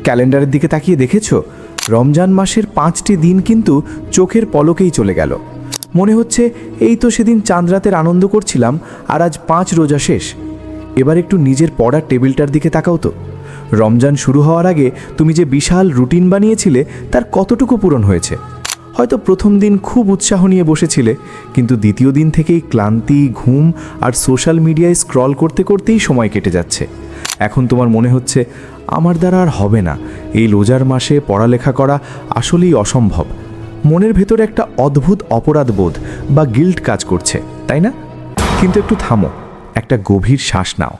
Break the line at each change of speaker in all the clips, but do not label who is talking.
ক্যালেন্ডারের দিকে তাকিয়ে দেখেছো রমজান মাসের 5টি দিন কিন্তু চোখের পলকেই চলে গেল। মনে হচ্ছে এই তো সেদিন চাঁদ রাতের আনন্দ করছিলাম আর আজ 5 রোজা শেষ। এবার একটু নিজের পড়ার টেবিলটার দিকে তাকাও তো। রমজান শুরু হওয়ার আগে তুমি যে বিশাল রুটিন বানিয়েছিলে তার কতটুকু পূরণ হয়েছে? হয়তো প্রথম দিন খুব উৎসাহ নিয়ে বসেছিলে, কিন্তু দ্বিতীয় দিন থেকেই ক্লান্তি, ঘুম আর সোশ্যাল মিডিয়ায় স্ক্রল করতে করতেই সময় কেটে যাচ্ছে। এখন তোমার মনে হচ্ছে আমার দ্বারা আর হবে না, এই রোজার মাসে পড়ালেখা করা আসলেই অসম্ভব। মনের ভেতরে একটা অদ্ভুত অপরাধবোধ বা গিল্ট কাজ করছে, তাই না? কিন্তু একটু থামো, একটা গভীর শ্বাস নাও।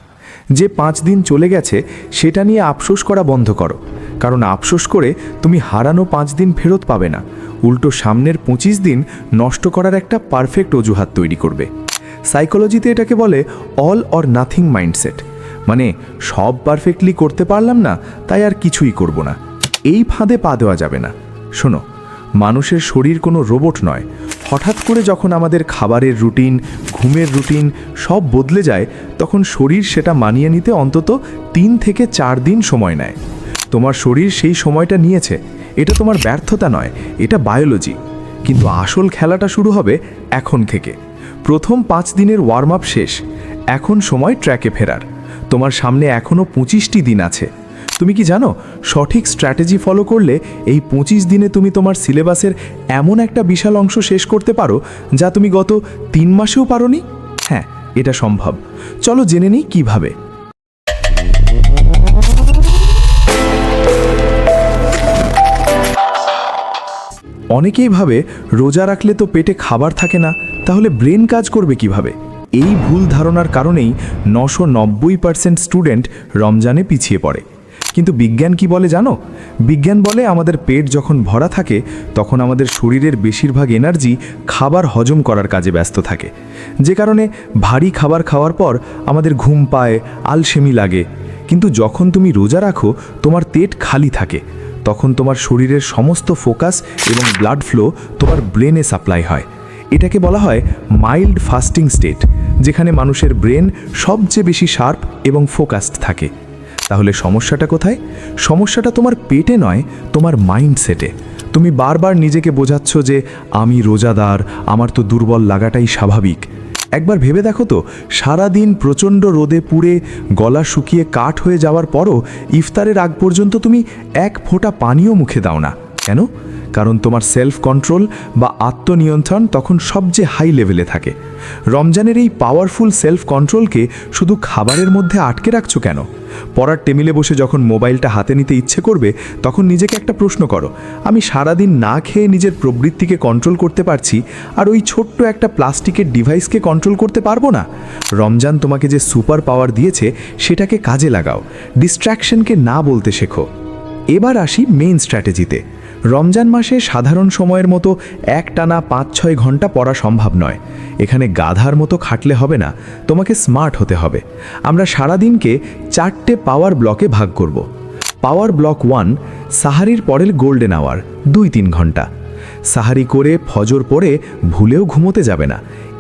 যে 5 দিন চলে গেছে সেটা নিয়ে আফসোস করা বন্ধ করো, কারণ আফসোস করে তুমি হারানো 5 দিন ফেরত পাবে না, উল্টো সামনের 25 দিন নষ্ট করার একটা পারফেক্ট অজুহাত তৈরি করবে। সাইকোলজিতে এটাকে বলে অল অর নাথিং মাইন্ডসেট, মানে সব পারফেক্টলি করতে পারলাম না তাই আর কিছুই করব না। এই ফাঁদে পা দেওয়া যাবে না। শোনো, মানুষের শরীর কোনো রোবট নয়। হঠাৎ করে যখন আমাদের খাবারের রুটিন, ঘুমের রুটিন সব বদলে যায়, তখন শরীর সেটা মানিয়ে নিতে অন্তত 3 থেকে 4 দিন সময় নেয়। তোমার শরীর সেই সময়টা নিয়েছে, এটা তোমার ব্যর্থতা নয়, এটা বায়োলজি। কিন্তু আসল খেলাটা শুরু হবে এখন থেকে। প্রথম 5 দিনের ওয়ার্ম আপ শেষ, এখন সময় ট্র্যাকে ফেরার। তোমার সামনে এখনও 25টি দিন আছে। তুমি কি জানো, সঠিক স্ট্র্যাটেজি ফলো করলে এই 25 দিনে তুমি তোমার সিলেবাসের এমন একটা বিশাল অংশ শেষ করতে পারো যা তুমি গত 3 মাসেও পারোনি? হ্যাঁ, এটা সম্ভব। চলো জেনে নিই কিভাবে। অনেকেই ভাবে রোজা রাখলে তো পেটে খাবার থাকে না, তাহলে ব্রেন কাজ করবে কিভাবে? এই ভুল ধারণার কারণেই 990% স্টুডেন্ট রমজানে পিছিয়ে পড়ে। কিন্তু বিজ্ঞান কি বলে জানো? বিজ্ঞান বলে আমাদের পেট যখন ভরা থাকে তখন আমাদের শরীরের বেশিরভাগ এনার্জি খাবার হজম করার কাজে ব্যস্ত থাকে, যে কারণে ভারী খাবার খাওয়ার পর আমাদের ঘুম পায়, আলসেমি লাগে। কিন্তু যখন তুমি রোজা রাখো, তোমার পেট খালি থাকে, তখন তোমার শরীরের সমস্ত ফোকাস এবং ব্লাড ফ্লো তোমার ব্রেনে সাপ্লাই হয়। এটাকে বলা হয় মাইল্ড ফাস্টিং স্টেট, যেখানে মানুষের ব্রেন সবচেয়ে বেশি শার্প এবং ফোকাসড থাকে। তাহলে সমস্যাটা কোথায়? সমস্যাটা তোমার পেটে নয়, তোমার মাইন্ডসেটে। তুমি বারবার নিজেকে বোঝাচ্ছ যে আমি রোজাদার, আমার তো দুর্বল লাগাটাই স্বাভাবিক। একবার ভেবে দেখো তো, সারাদিন প্রচণ্ড রোদে পুড়ে গলা শুকিয়ে কাঠ হয়ে যাওয়ার পরও ইফতারের আগ পর্যন্ত তুমি এক ফোঁটা পানিও মুখে দাও না। কেন? কারণ তোমার সেলফ কন্ট্রোল বা আত্মনিয়ন্ত্রণ তখন সবচেয়ে হাই লেভেলে থাকে। রমজানের এই পাওয়ারফুল সেলফ কন্ট্রোলকে শুধু খাবারের মধ্যে আটকে রাখছো কেন? পড়ার টেবিলে বসে যখন মোবাইলটা হাতে নিতে ইচ্ছে করবে, তখন নিজেকে একটা প্রশ্ন করো, আমি সারাদিন না খেয়ে নিজের প্রবৃত্তিকে কন্ট্রোল করতে পারছি, আর ওই ছোট্ট একটা প্লাস্টিকের ডিভাইসকে কন্ট্রোল করতে পারবো না? রমজান তোমাকে যে সুপার পাওয়ার দিয়েছে সেটাকে কাজে লাগাও, ডিস্ট্র্যাকশনকে না বলতে শেখো। এবার আসি মেইন স্ট্র্যাটেজিতে। রমজান মাসে সাধারণ সময়ের মতো একটানা 5-6 ঘন্টা পড়া সম্ভব নয়। এখানে গাধার মতো খাটলে হবে না, তোমাকে স্মার্ট হতে হবে। আমরা সারাদিনকে 4টে পাওয়ার ব্লকে ভাগ করব। পাওয়ার ব্লক 1, সাহারির পরের গোল্ডেন আওয়ার, 2-3 ঘন্টা। সাহারি করে ফজর পড়ে ভুলেও ঘুমোতে যাবে না।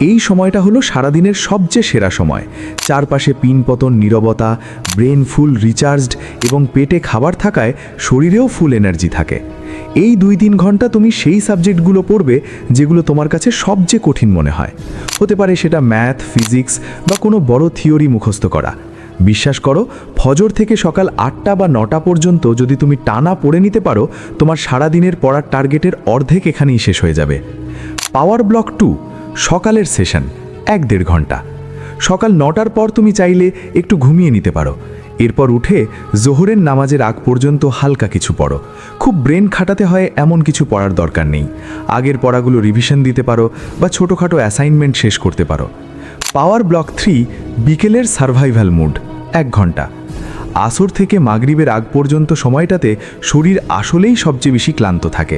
এই সময়টা হলো সারাদিনের সবচেয়ে সেরা সময়। চারপাশে পিনপতন, নীরবতা, ব্রেন ফুল রিচার্জড এবং পেটে খাবার থাকায় শরীরেও ফুল এনার্জি থাকে। এই 2-3 ঘন্টা তুমি সেই সাবজেক্টগুলো পড়বে যেগুলো তোমার কাছে সবচেয়ে কঠিন মনে হয়। হতে পারে সেটা ম্যাথ, ফিজিক্স বা কোনো বড় থিওরি মুখস্থ করা। বিশ্বাস করো, ফজর থেকে সকাল 8টা বা 9টা পর্যন্ত যদি তুমি টানা পড়ে নিতে পারো, তোমার সারাদিনের পড়ার টার্গেটের অর্ধেক এখানেই শেষ হয়ে যাবে। পাওয়ার ব্লক 2, সকালের সেশন, 1-1.5 ঘন্টা। সকাল 9টার পর তুমি চাইলে একটু ঘুমিয়ে নিতে পারো। এরপর উঠে জোহরের নামাজের আগ পর্যন্ত হালকা কিছু পড়ো। খুব ব্রেন খাটাতে হয় এমন কিছু পড়ার দরকার নেই। আগের পড়াগুলো রিভিশন দিতে পারো বা ছোটোখাটো অ্যাসাইনমেন্ট শেষ করতে পারো। পাওয়ার ব্লক 3, বিকেলের সার্ভাইভাল মুড, 1 ঘন্টা। আসর থেকে মাগরিবের আগ পর্যন্ত সময়টাতে শরীর আসলেই সবচেয়ে বেশি ক্লান্ত থাকে।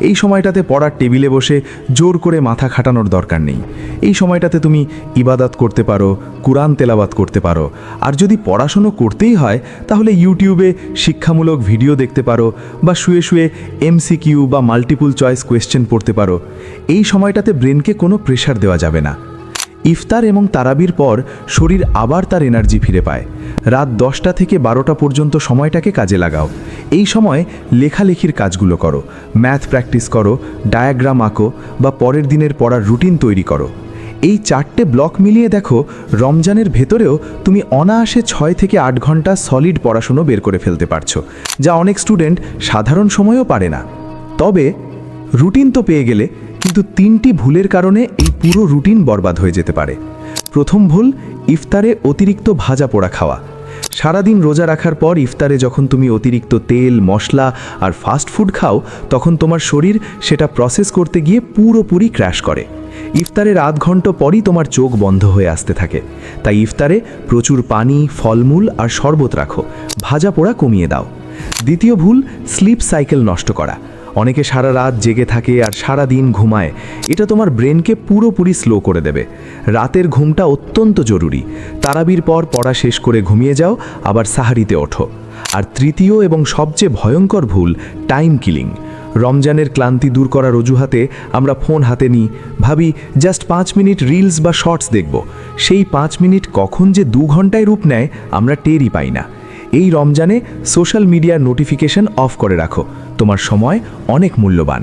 এই সময়টাতে পড়ার টেবিলে বসে জোর করে মাথা খাটানোর দরকার নেই। এই সময়টাতে তুমি ইবাদত করতে পারো, কুরআন তেলাওয়াত করতে পারো। আর যদি পড়াশুনো করতেই হয় তাহলে ইউটিউবে শিক্ষামূলক ভিডিও দেখতে পারো বা শুয়ে শুয়ে MCQ বা মাল্টিপল চয়েস কোয়েশ্চেন পড়তে পারো। এই সময়টাতে ব্রেনকে কোনো প্রেশার দেওয়া যাবে না। ইফতার এবং তারাবির পর শরীর আবার তার এনার্জি ফিরে পায়। রাত 10টা থেকে 12টা পর্যন্ত সময়টাকে কাজে লাগাও। এই সময় লেখালেখির কাজগুলো করো, ম্যাথ প্র্যাকটিস করো, ডায়াগ্রাম আঁকো বা পরের দিনের পড়ার রুটিন তৈরি করো। এই 4টে ব্লক মিলিয়ে দেখো, রমজানের ভেতরেও তুমি অনায়াসে 6 থেকে 8 ঘন্টা সলিড পড়াশুনো বের করে ফেলতে পারছো, যা অনেক স্টুডেন্ট সাধারণ সময়েও পারে না। তবে রুটিন তো পেয়ে গেলে, কিন্তু 3টি ভুলের কারণে এই পুরো রুটিন বরবাদ হয়ে যেতে পারে। প্রথম ভুল, ইফতারে অতিরিক্ত ভাজা পোড়া খাওয়া। সারাদিন রোজা রাখার পর ইফতারে যখন তুমি অতিরিক্ত তেল, মশলা আর ফাস্ট ফুড খাও, তখন তোমার শরীর সেটা প্রসেস করতে গিয়ে পুরোপুরি ক্র্যাশ করে। ইফতারের আধ ঘন্টা পরই তোমার চোখ বন্ধ হয়ে আসতে থাকে। তাই ইফতারে প্রচুর পানি, ফলমূল আর শরবত রাখো, ভাজা পোড়া কমিয়ে দাও। দ্বিতীয় ভুল, স্লিপ সাইকেল নষ্ট করা। অনেকে সারা রাত জেগে থাকে আর সারা দিন ঘুমায়। এটা তোমার ব্রেনকে পুরোপুরি স্লো করে দেবে। রাতের ঘুমটা অত্যন্ত জরুরি। তারাবির পর পড়া শেষ করে ঘুমিয়ে যাও, আবার সাহারিতে ওঠো। আর তৃতীয় এবং সবচেয়ে ভয়ঙ্কর ভুল, টাইম কিলিং। রমজানের ক্লান্তি দূর করার অজুহাতে আমরা ফোন হাতে নিই, ভাবি জাস্ট 5 মিনিট রিলস বা শর্টস দেখব। সেই 5 মিনিট কখন যে 2 ঘন্টায় রূপ নেয় আমরা টেরই পাই না। এই রমজানে সোশ্যাল মিডিয়ার নোটিফিকেশন অফ করে রাখো, তোমার সময় অনেক মূল্যবান।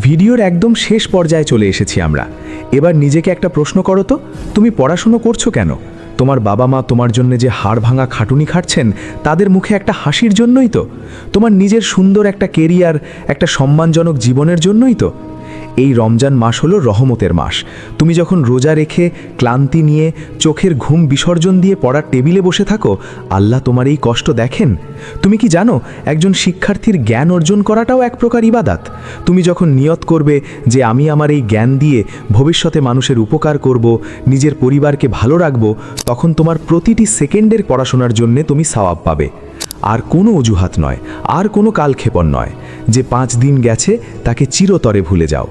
ভিডিওর একদম শেষ পর্যায়ে চলে এসেছি আমরা। এবার নিজেকে একটা প্রশ্ন করো তো, তুমি পড়াশুনো করছো কেন? তোমার বাবা মা তোমার জন্য যে হাড় ভাঙা খাটুনি খাটছেন, তাদের মুখে একটা হাসির জন্যই তো? তোমার নিজের সুন্দর একটা কেরিয়ার, একটা সম্মানজনক জীবনের জন্যই তো? এই রমজান মাস হলো রহমতের মাস। তুমি যখন রোজা রেখে ক্লান্তি নিয়ে চোখের ঘুম বিসর্জন দিয়ে পড়ার টেবিলে বসে থাকো, আল্লাহ তোমার এই কষ্ট দেখেন। তুমি কি জানো, একজন শিক্ষার্থীর জ্ঞান অর্জন করাটাও এক প্রকার ইবাদত। তুমি যখন নিয়ত করবে যে আমি আমার এই জ্ঞান দিয়ে ভবিষ্যতে মানুষের উপকার করব, নিজের পরিবারকে ভালো রাখব, তখন তোমার প্রতিটি সেকেন্ডের পড়াশোনার জন্য তুমি সওয়াব পাবে। আর কোনো অজুহাত নয়, আর কোনো কালক্ষেপণ নয়। যে 5 দিন গেছে তাকে চিরতরে ভুলে যাও।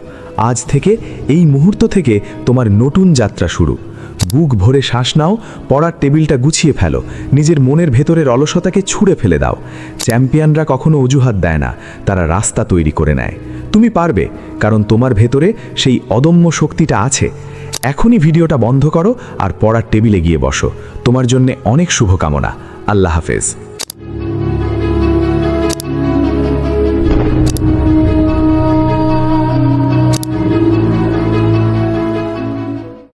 আজ থেকে, এই মুহূর্ত থেকে তোমার নতুন যাত্রা শুরু। বুক ভরে শ্বাস নাও, পড়ার টেবিলটা গুছিয়ে ফেলো, নিজের মনের ভেতরের অলসতাকে ছুঁড়ে ফেলে দাও। চ্যাম্পিয়নরা কখনো অজুহাত দেয় না, তারা রাস্তা তৈরি করে নেয়। তুমি পারবে, কারণ তোমার ভেতরে সেই অদম্য শক্তিটা আছে। এখনই ভিডিওটা বন্ধ করো আর পড়ার টেবিলে গিয়ে বসো। তোমার জন্য অনেক শুভকামনা। আল্লাহ হাফেজ।